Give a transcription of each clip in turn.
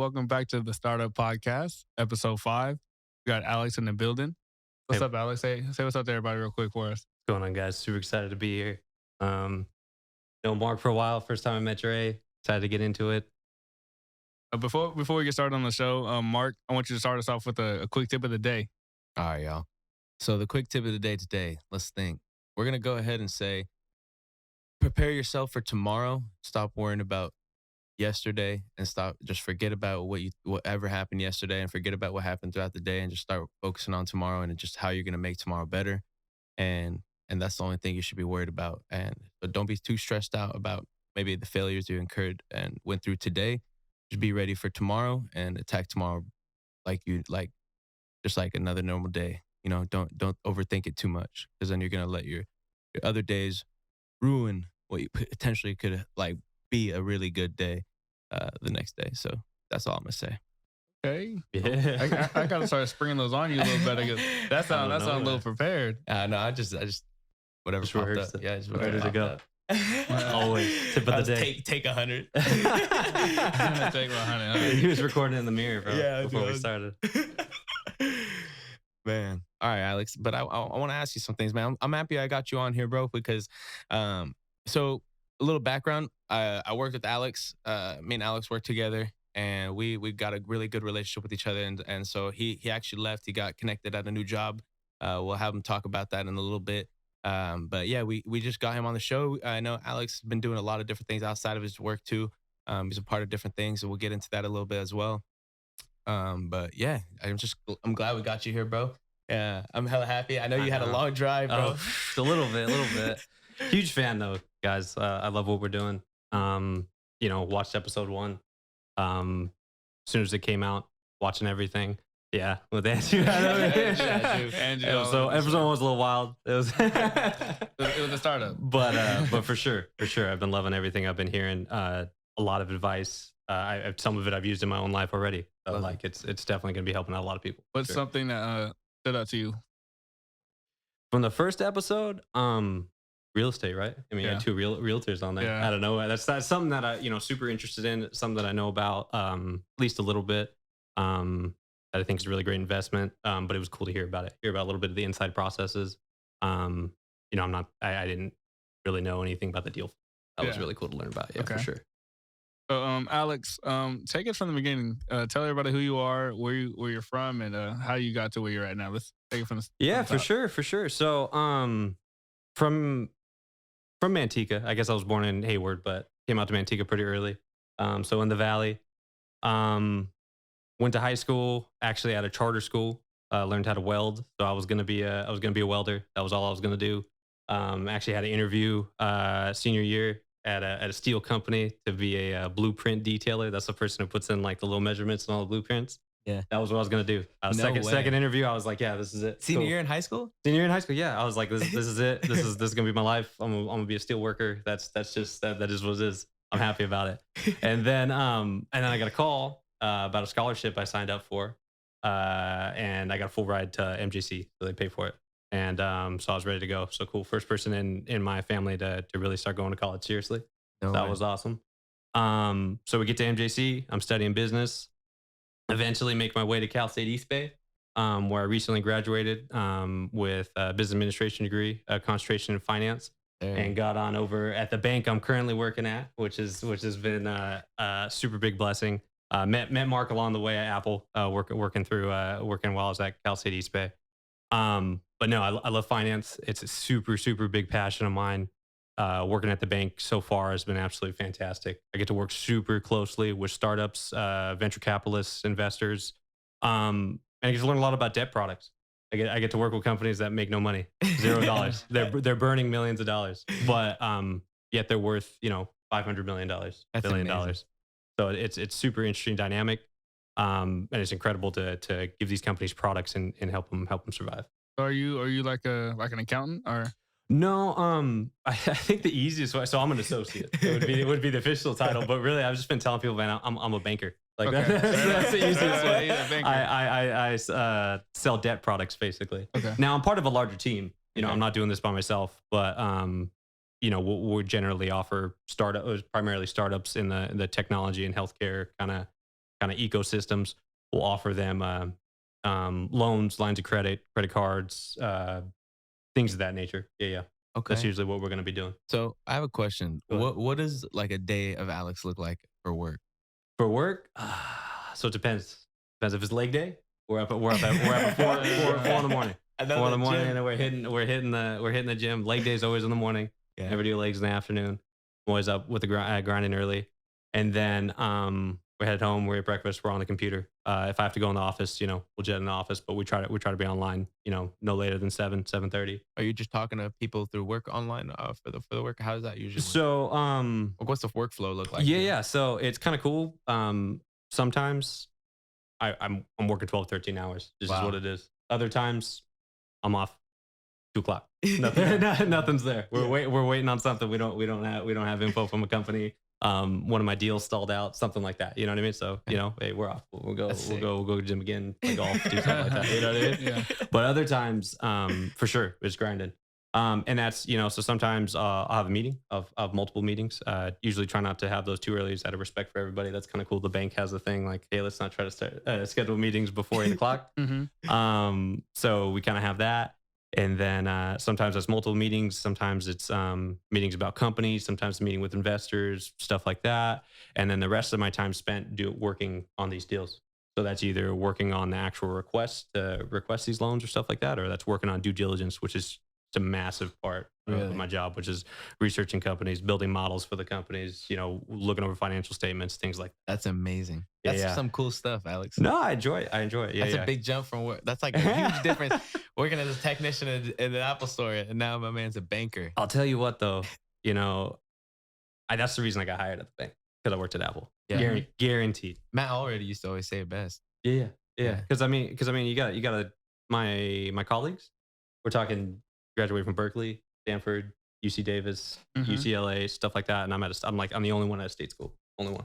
Welcome back to the Startup Podcast, episode 5. We got Alex in the building. What's Hey, up, Alex? Say what's up to everybody real quick for us. what's going on, guys? Super excited to be here. Known Mark for a while. First time I met Dre. Excited to get into it. Before we get started on the show, Mark, I want you to start us off with a quick tip of the day. All right, y'all. So the quick tip of the day today, let's think. We're going to go ahead and say, prepare yourself for tomorrow. Stop worrying about yesterday and just forget about whatever happened yesterday and forget about what happened throughout the day and just start focusing on tomorrow and just how you're going to make tomorrow better. And that's the only thing you should be worried about. And but don't be too stressed out about maybe the failures you incurred and went through today. Just be ready for tomorrow and attack tomorrow just like another normal day. You know, don't overthink it too much because then you're gonna let your other days ruin what you potentially could like be a really good day the next day. So that's all I'm gonna say. Okay. Yeah. I gotta start springing those on you a little better. That sounds a little prepared. No, I just whatever Just popped rehearsed up. it. Yeah, just Ready whatever to go. popped up. Always tip of the day. Take 100. I'm gonna take 100. He was recording in the mirror, bro. Yeah, before we dude. started. Man. All right, Alex. But I want to ask you some things, man. I'm happy I got you on here, bro, because so a little background. I worked with Alex. Me and Alex worked together and we got a really good relationship with each other. And so he actually left. He got connected at a new job. We'll have him talk about that in a little bit. But yeah, we just got him on the show. I know Alex has been doing a lot of different things outside of his work too. He's a part of different things, so we'll get into that a little bit as well. But yeah, I'm glad we got you here, bro. Yeah, I'm hella happy. I know you had a long drive, bro. Oh, a little bit. Huge fan though, guys. I love what we're doing. Watched episode 1. As soon as it came out, watching everything. Yeah, with Andrew. Andrew. So episode 1 was a little wild. It was It was a startup. but for sure, I've been loving everything I've been hearing. A lot of advice. Some of it I've used in my own life already. So it's definitely gonna be helping out a lot of people. What's Sure. something that stood out to you? From the first episode? Real estate, right? I mean, I Yeah. had 2 realtors on there. Yeah. I don't know. That's something that I super interested in. Something that I know about at least a little bit. That I think is a really great investment. But it was cool to hear about it. Hear about a little bit of the inside processes. I didn't really know anything about the deal. That was Yeah. really cool to learn about. Yeah, Okay. for sure. So, Alex, take it from the beginning. Tell everybody who you are, where you're from, and how you got to where you're at now. Let's take it from the Yeah, from the for top. sure. So, from Manteca. I guess I was born in Hayward, but came out to Manteca pretty early. So in the Valley. Went to high school, actually at a charter school. Learned how to weld. So I was gonna be a welder. That was all I was gonna do. Actually had an interview senior year at a steel company to be a blueprint detailer. That's the person who puts in like the little measurements and all the blueprints. Yeah. That was what I was gonna do. No way. Second interview, I was like, yeah, this is it. Senior Cool. year in high school? Senior year in high school, yeah. I was like, this is it. This is gonna be my life. I'm gonna be a steel worker. That is what it is. I'm happy about it. And then I got a call about a scholarship I signed up for, and I got a full ride to MJC, so they pay for it. And so I was ready to go. So cool, first person in my family to really start going to college seriously. No That way. was awesome. So we get to MJC. I'm studying business. Eventually make my way to Cal State East Bay, where I recently graduated with a business administration degree, a concentration in finance, and got on over at the bank I'm currently working at, which has been a super big blessing. Met Mark along the way at Apple, working while I was at Cal State East Bay. But no, I love finance. It's a super big passion of mine. Working at the bank so far has been absolutely fantastic. I get to work super closely with startups, venture capitalists, investors, and I get to learn a lot about debt products. I get to work with companies that make no money, $0. They're burning millions of dollars, but yet they're worth $500 million, That's $1 billion. amazing. So it's super interesting dynamic, and it's incredible to give these companies products and help them survive. So are you like an accountant or? No, I think the easiest way. So I'm an associate. It would be the official title, but really, I've just been telling people, man, I'm a banker. Like Okay. that's the easiest way. He's a banker. I sell debt products basically. Okay. Now I'm part of a larger team. Okay. I'm not doing this by myself, but we generally offer primarily startups in the technology and healthcare kind of kind of ecosystems. We'll offer them loans, lines of credit, credit cards, things of that nature. Yeah, yeah. That's Okay. usually what we're going to be doing. So I have a question. Go ahead. What does like a day of Alex look like for work? For work, so it depends. Depends if it's leg day. We're up at four in the morning. Four in the morning, and we're hitting the gym. Leg day is always in the morning. Yeah. Never do legs in the afternoon. I'm always up with the grinding early, and then we head home. We eat breakfast. We're on the computer. If I have to go in the office, we'll jet in the office, but we try to be online. No later than 7:30. Are you just talking to people through work online for the work? How does that usually work? So Like, what's the workflow look like? yeah, yeah. So it's kind of cool. Sometimes I'm working 12, 13 hours. This is Wow. what it is. Other times I'm off 2 o'clock. Nothing's there. We're waiting on something. We don't have info from a company. One of my deals stalled out, something like that. You know what I mean? So hey, we're off. We'll go That's we'll sick. go we'll go to the gym again, play golf, do something like that. You know what I mean? Yeah. But other times, for sure, it's grinding. And that's, so sometimes I'll have a meeting of multiple meetings. Usually try not to have those too early just out of respect for everybody. That's kind of cool. The bank has a thing like, hey, let's not try to start schedule meetings before 8 o'clock. So we kind of have that. And then sometimes it's multiple meetings. Sometimes it's meetings about companies. Sometimes meeting with investors, stuff like that. And then the rest of my time spent working on these deals. So that's either working on the actual request to request these loans or stuff like that, or that's working on due diligence, which is a massive part Really? of my job, which is researching companies, building models for the companies, looking over financial statements, things like that. That's amazing. Yeah, That's yeah. some cool stuff, Alex. No, I enjoy it. Yeah, That's yeah. a big jump from work. That's like a huge difference. Working as a technician in the Apple store, and now my man's a banker. I'll tell you what, though, that's the reason I got hired at the bank, because I worked at Apple. Yeah. Guaranteed. Matt already used to always say it best. Yeah. Yeah. Because I mean, you got my colleagues. We're talking graduated from Berkeley, Stanford, UC Davis, UCLA, stuff like that. And I'm the only one at a state school, only one.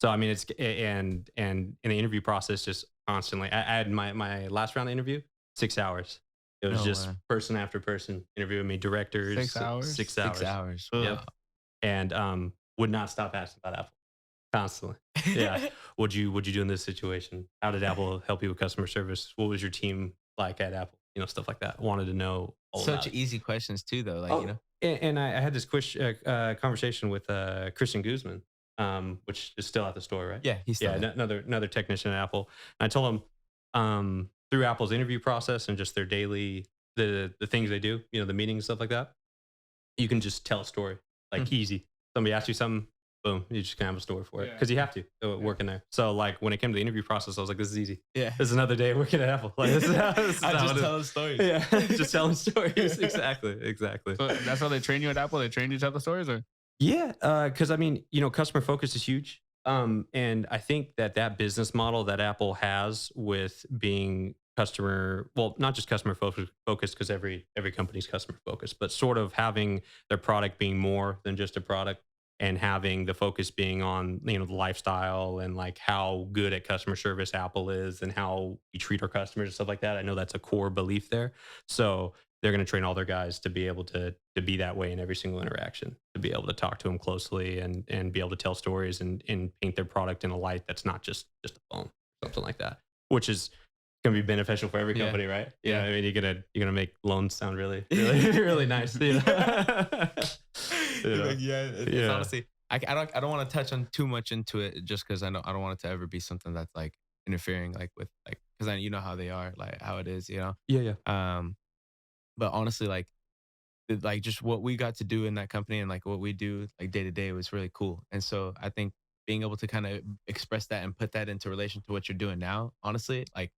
So I mean, it's and in the interview process, just constantly. I had my last round interview, 6 hours. It was No just way. person after person interviewing me, directors. 6 hours? 6 hours. 6 hours. Yep. And would not stop asking about Apple constantly. Yeah. What'd you do in this situation? How did Apple help you with customer service? What was your team like at Apple? Stuff like that. Wanted to know all about Such it. easy questions too, though. Like, Oh, and I had this conversation with Christian Guzman, which is still at the store, right? yeah, he's still Yeah, there. another technician at Apple. And I told him through Apple's interview process and just their daily the things they do, the meetings, stuff like that, you can just tell a story like easy. Somebody asks you something, boom, you just can have a story for it Yeah. because you have to working there. So like when it came to the interview process, I was like, this is easy. Yeah. This is another day working at Apple. Like this is how it is. telling stories. Yeah, just telling stories. Exactly. So that's how they train you at Apple. They train you to tell the stories, or Yeah, because I mean, customer focus is huge, and I think that business model that Apple has with being not just customer focused, because every company's customer focused, but sort of having their product being more than just a product, and having the focus being on the lifestyle and like how good at customer service Apple is and how we treat our customers and stuff like that. I know that's a core belief there. So they're going to train all their guys to be able to be that way in every single interaction, to be able to talk to them closely and be able to tell stories and paint their product in a light that's not just a phone, something like that, which is going to be beneficial for every Yeah. company, right? Yeah. I mean, you're gonna make loans sound really really nice. Like, it's Yeah. honestly, I don't want to touch on too much into it, just because I don't want it to ever be something that's like interfering, like with like, because how they are, like how it is, Yeah. But honestly, like just what we got to do in that company and like what we do like day to day was really cool. And so I think being able to kind of express that and put that into relation to what you're doing now, honestly, like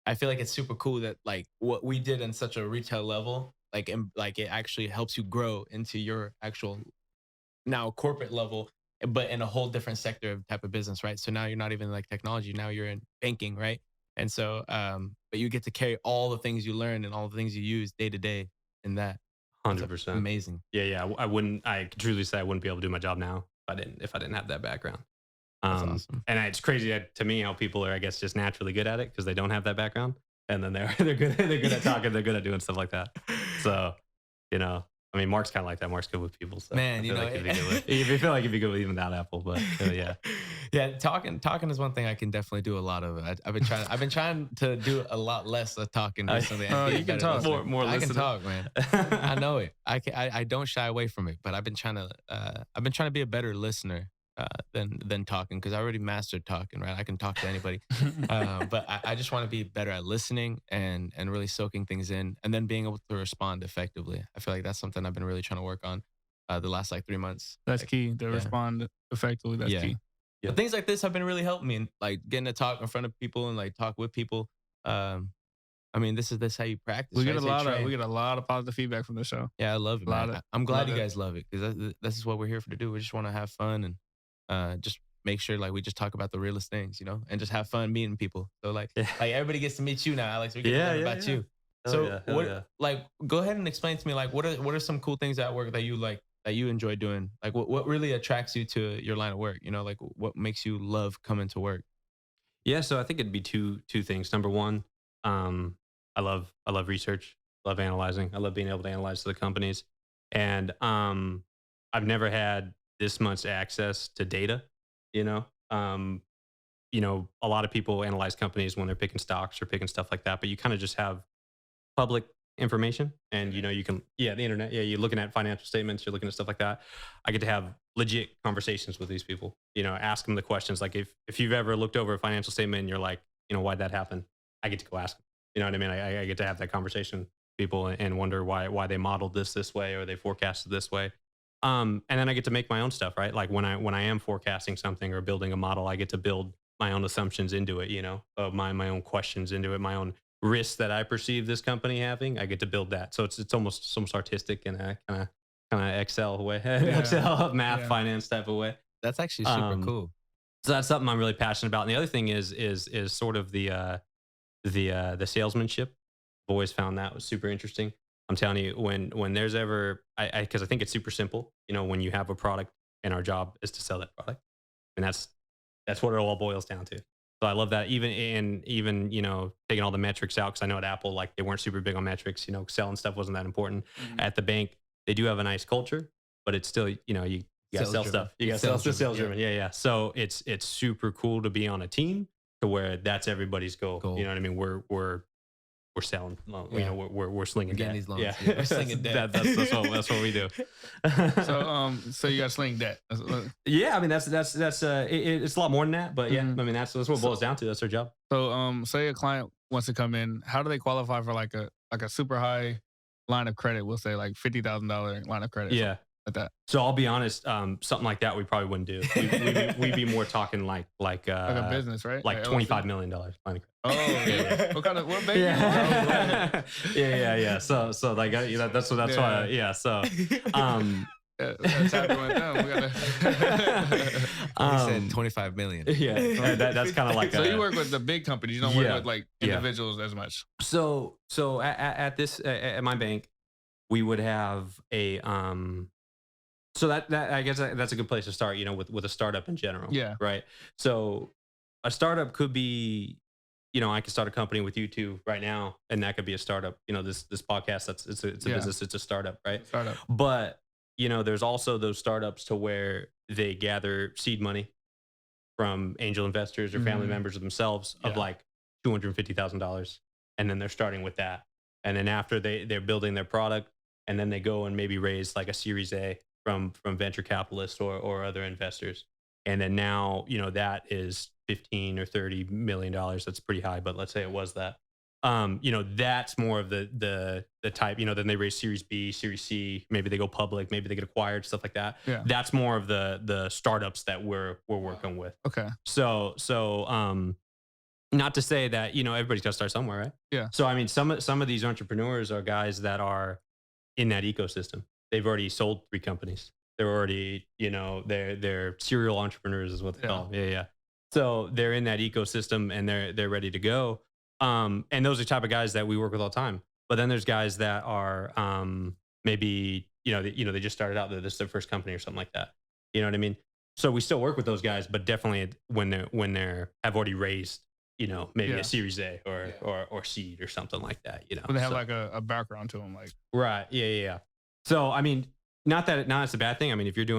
I feel like it's super cool that like what we did in such a retail level, like and like it actually helps you grow into your actual now corporate level, but in a whole different sector of type of business, right? So now you're not even like technology, now you're in banking, right? And so but you get to carry all the things you learn and all the things you use day to day in that. It's 100%. amazing. Yeah. I could truly say I wouldn't be able to do my job now if I didn't have that background. That's awesome. And it's crazy to me how people are, I guess, just naturally good at it because they don't have that background, and then they're good at talking, they're good at doing stuff like that. So I mean, Mark's kind of like that. Mark's good with people, so Man, I you feel know, like he'd be good with. I feel like he'd be good with even that apple, but yeah. yeah, talking is one thing I can definitely do a lot of. I've been trying to do a lot less of talking recently. And be a You can better talk. listener. More I can listening. talk, man. I know it. I don't shy away from it, but I've been trying to be a better listener than talking, because I already mastered talking. Right, I can talk to anybody, but I just want to be better at listening and really soaking things in, and then being able to respond effectively. I feel like that's something I've been really trying to work on the last like 3 months. That's Like, key to yeah. respond effectively. That's Yeah. key. Yeah. But things like this have been really helping me, and like getting to talk in front of people and like talk with people. Um, I mean, this how you practice. We right? get a It's how you lot of train. we get a lot of positive feedback from the show. Yeah, I love it, a lot man. of- I'm glad lot you of- guys love it, because this is what we're here for to do. We just want to have fun and just make sure like we just talk about the realest things, and just have fun meeting people. So like Yeah. like everybody gets to meet you now, Alex. We get to learn about you. Hell So yeah, hell what yeah. like go ahead and explain to me like what are some cool things at work that you like, that you enjoy doing? Like what really attracts you to your line of work? Like what makes you love coming to work? Yeah, so I think it'd be two things. Number one, I love research, love analyzing. I love being able to analyze the companies, and I've never had this much access to data. You know, um, a lot of people analyze companies when they're picking stocks or picking stuff like that, but you kind of just have public information, and you can, the internet, you're looking at financial statements, you're looking at stuff like that. I get to have legit conversations with these people, ask them the questions. Like if you've ever looked over a financial statement and you're like, why'd that happen, I get to go ask them. You know what I mean? I get to have that conversation with people and wonder why they modeled this way, or they forecasted this way. And then I get to make my own stuff, right? Like when I am forecasting something or building a model, I get to build my own assumptions into it, my own questions into it, my own risks that I perceive this company having. I get to build that. So it's almost artistic in a kind of Excel way, Excel math, Yeah. finance type of way. That's actually super cool. So that's something I'm really passionate about. And the other thing is sort of the salesmanship. I've always found that was super interesting. I'm telling you, when there's ever, because I think it's super simple. When you have a product and our job is to sell that product, and that's what it all boils down to. So I love that. Even taking all the metrics out, because I know at Apple, like they weren't super big on metrics. Selling stuff wasn't that important. Mhm. At the bank, they do have a nice culture, but it's still, you got to Sales sell driven. stuff. You got to Sales sell driven, sales driven. Yeah. So it's super cool to be on a team to where that's everybody's goal. Goal. You know what I mean? We're selling. Yeah. We're slinging Getting debt. these loans. Yeah, Yeah, we're slinging debt. That's what we do. So you got sling debt. Yeah, I mean that's it's a lot more than that, but yeah, Mhm. I mean that's what it boils down to. That's their job. So say a client wants to come in, how do they qualify for like a super high line of credit? We'll say like $50,000 line of credit. Yeah. Like that. So I'll be honest, something like that we probably wouldn't do. We'd be more talking like Like a business, right? like $25 million line of credit. Oh, yeah. What bank? Yeah. yeah. So like that's why. Yeah. So That's how it went down. We gotta. He said 25 million. Yeah, that's kind of like. So you work with the big companies. You don't work with like individuals as much. So at my bank, we would have a So that I guess that's a good place to start. With a startup in general. Yeah. Right. So a startup could be, I could start a company with you two right now, and that could be a startup. This podcast, it's a business, it's a startup, right? Startup. But there's also those startups to where they gather seed money from angel investors or family Mhm. members of themselves of Yeah. like $250,000, and then they're starting with that, and then after they're building their product, and then they go and maybe raise like a Series A from venture capitalists or other investors, and then now that is 15 or 30 million dollars. That's pretty high, but let's say it was that. That's more of the type. Then they raise Series B, Series C. Maybe they go public. Maybe they get acquired. Stuff like that. Yeah. That's more of the startups that we're working with. Okay. So not to say that everybody's got to start somewhere, right? Yeah. So I mean, some of these entrepreneurs are guys that are in that ecosystem. They've already sold 3 companies. They're already they're serial entrepreneurs is what they call them. Yeah. So they're in that ecosystem and they're ready to go. And those are the type of guys that we work with all the time. But then there's guys that are maybe they just started out. This is their first company or something like that. You know what I mean? So we still work with those guys, but definitely when they're have already raised maybe a Series A or seed or something like that. When they have like a background to them, like right. Yeah. So I mean, not that it's a bad thing. I mean, if you're doing